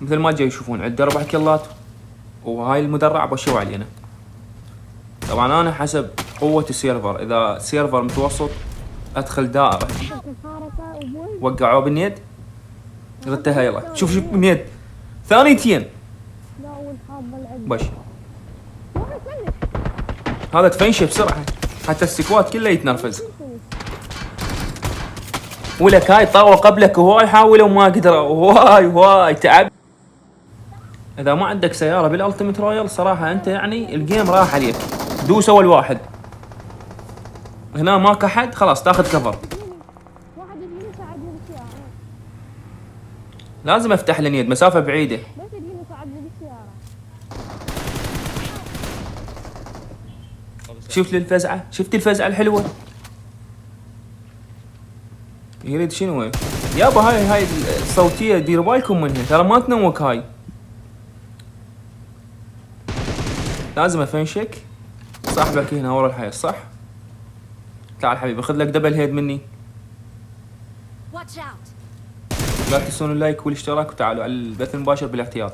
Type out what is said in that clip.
مثل ما جاي يشوفون عندي 4 كيلات، وهاي المدرع بشوا علينا. طبعا انا حسب قوة السيرفر، اذا سيرفر متوسط ادخل دائرة. وقعوه بالنيد. غتها يلا شوف بالنيد ثانيتين بش. هذا تفنشه بسرعة حتى السكوات كله يتنرفز. ولك هاي طاوة قبلك وهواي حاولوا وما قدروا، هواي تعب. اذا ما عندك سيارة بالالتيميت رويال صراحة انت يعني الجيم راح عليك. دوس اول واحد هنا ماك احد خلاص تاخذ كفر. لازم افتح النيد مسافة بعيدة. شفت الفزعة؟ شفت الفزعة الحلوة؟ يريد شنو يابا؟ هاي الصوتية ديروا بالكم منها ترى ما تنوك هاي. لازم افنشك. صاحبك هنا ورا الحياة صح؟ تعال حبيبي خذ لك دبل هيد مني. لا تنسون اللايك والاشتراك وتعالوا على البث المباشر بالاحتياط.